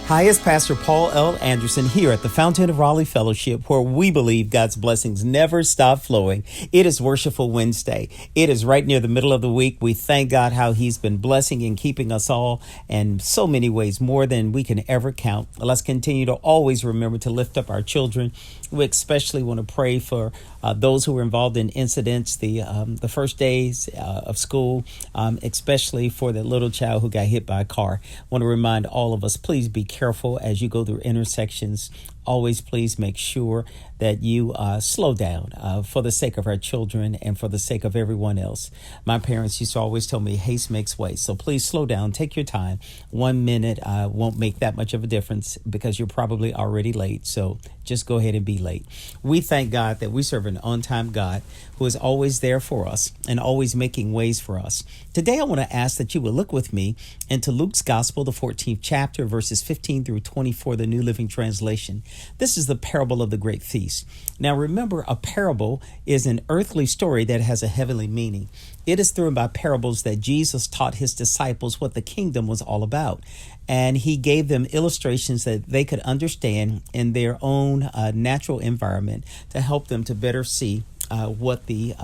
Hi, it's Pastor Paul L. Anderson here at the Fountain of Raleigh Fellowship, where we believe God's blessings never stop flowing. It is Worshipful Wednesday. It is right near the middle of the week. We thank God how He's been blessing and keeping us all in so many ways, more than we can ever count. Let's continue to always remember to lift up our children. We especially want to pray for those who were involved in incidents, the first days of school, especially for the little child who got hit by a car. I want to remind all of us, please be careful as you go through intersections. Always please make sure that you slow down for the sake of our children and for the sake of everyone else. My parents used to always tell me haste makes waste. So please slow down. Take your time. 1 minute won't make that much of a difference because you're probably already late. So just go ahead and be late. We thank God that we serve an on-time God who is always there for us and always making ways for us. Today, I want to ask that you would look with me into Luke's Gospel, the 14th chapter, verses 15 through 24, the New Living Translation. This is the parable of the great feast. Now, remember, a parable is an earthly story that has a heavenly meaning. It is through by parables that Jesus taught his disciples what the kingdom was all about. And he gave them illustrations that they could understand in their own natural environment to help them to better see what the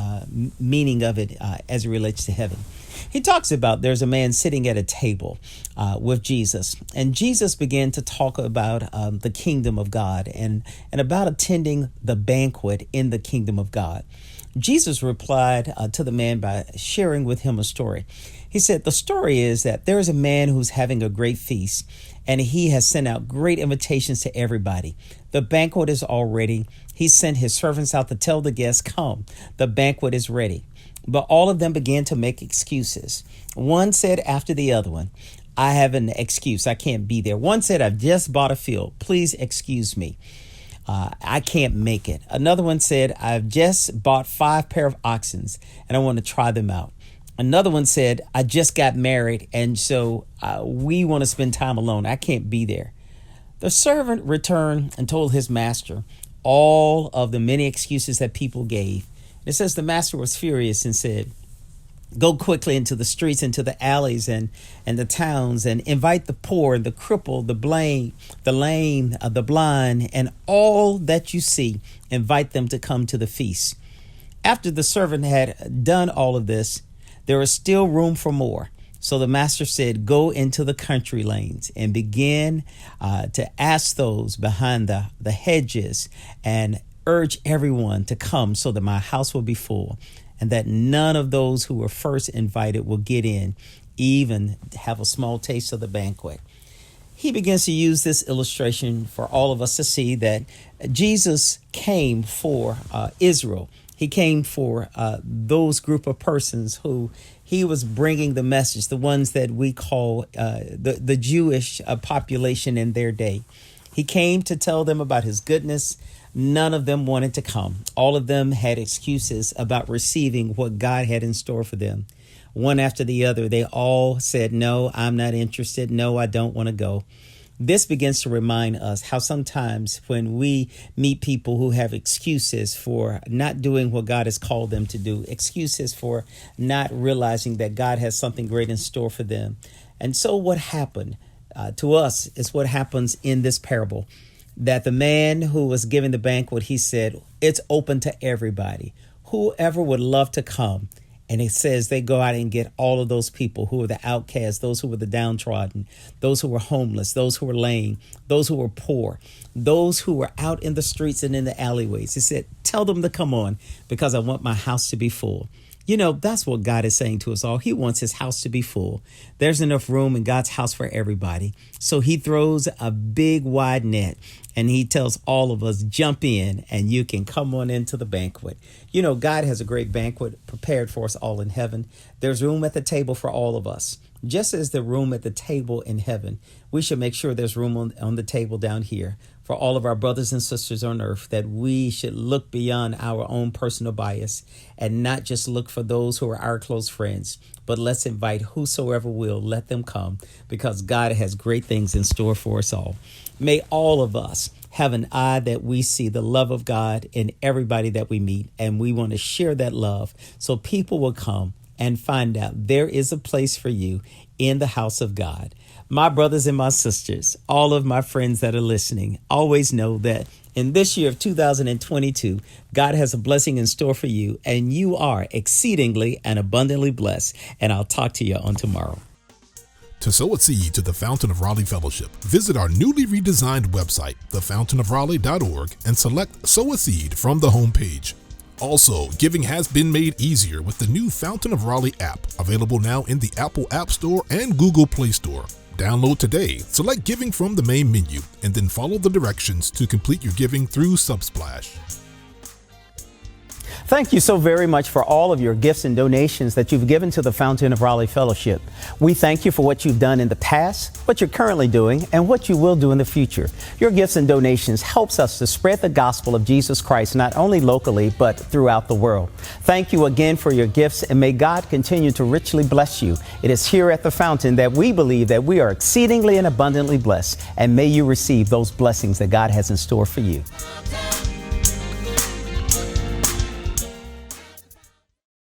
meaning of it as it relates to heaven. He talks about there's a man sitting at a table with Jesus, and Jesus began to talk about the kingdom of God and about attending the banquet in the kingdom of God. Jesus replied to the man by sharing with him a story. He said, the story is that there is a man who's having a great feast, and he has sent out great invitations to everybody. The banquet is all ready. He sent his servants out to tell the guests, come, the banquet is ready. But all of them began to make excuses. One said after the other one, I have an excuse. I can't be there. One said, I've just bought a field. Please excuse me. I can't make it. Another one said, I've just bought 5 pair of oxen and I want to try them out. Another one said, I just got married and so we want to spend time alone. I can't be there. The servant returned and told his master all of the many excuses that people gave. It says the master was furious and said, go quickly into the streets, into the alleys and the towns, and invite the poor, the crippled, the lame, the blind, and all that you see. Invite them to come to the feast. After the servant had done all of this, there was still room for more. So the master said, go into the country lanes and begin to ask those behind the hedges and urge everyone to come so that my house will be full, and that none of those who were first invited will get in, even have a small taste of the banquet. He begins to use this illustration for all of us to see that Jesus came for Israel. He came for those group of persons who he was bringing the message, the ones that we call the Jewish population in their day. He came to tell them about his goodness. None of them wanted to come. All of them had excuses about receiving what God had in store for them. One after the other, they all said, no, I'm not interested. No, I don't want to go. This begins to remind us how sometimes when we meet people who have excuses for not doing what God has called them to do, excuses for not realizing that God has something great in store for them. And so what happened to us is what happens in this parable, that the man who was giving the banquet, he said, it's open to everybody, whoever would love to come. And it says they go out and get all of those people who were the outcasts, those who were the downtrodden, those who were homeless, those who were lame, those who were poor, those who were out in the streets and in the alleyways. He said, tell them to come on because I want my house to be full. You know, that's what God is saying to us all. He wants his house to be full. There's enough room in God's house for everybody. So he throws a big wide net and he tells all of us, jump in and you can come on into the banquet. You know, God has a great banquet prepared for us all in heaven. There's room at the table for all of us. Just as the room at the table in heaven, we should make sure there's room on the table down here for all of our brothers and sisters on earth, that we should look beyond our own personal bias and not just look for those who are our close friends, but let's invite whosoever will, let them come, because God has great things in store for us all. May all of us have an eye that we see the love of God in everybody that we meet, and we want to share that love so people will come and find out there is a place for you in the house of God. My brothers and my sisters, all of my friends that are listening, always know that in this year of 2022, God has a blessing in store for you, and you are exceedingly and abundantly blessed. And I'll talk to you on tomorrow. To sow a seed to the Fountain of Raleigh Fellowship, visit our newly redesigned website, thefountainofraleigh.org, and select Sow a Seed from the homepage. Also, giving has been made easier with the new Fountain of Raleigh app, available now in the Apple App Store and Google Play Store. Download today, select Giving from the main menu, and then follow the directions to complete your giving through Subsplash. Thank you so very much for all of your gifts and donations that you've given to the Fountain of Raleigh Fellowship. We thank you for what you've done in the past, what you're currently doing, and what you will do in the future. Your gifts and donations helps us to spread the gospel of Jesus Christ, not only locally, but throughout the world. Thank you again for your gifts, and may God continue to richly bless you. It is here at the Fountain that we believe that we are exceedingly and abundantly blessed, and may you receive those blessings that God has in store for you.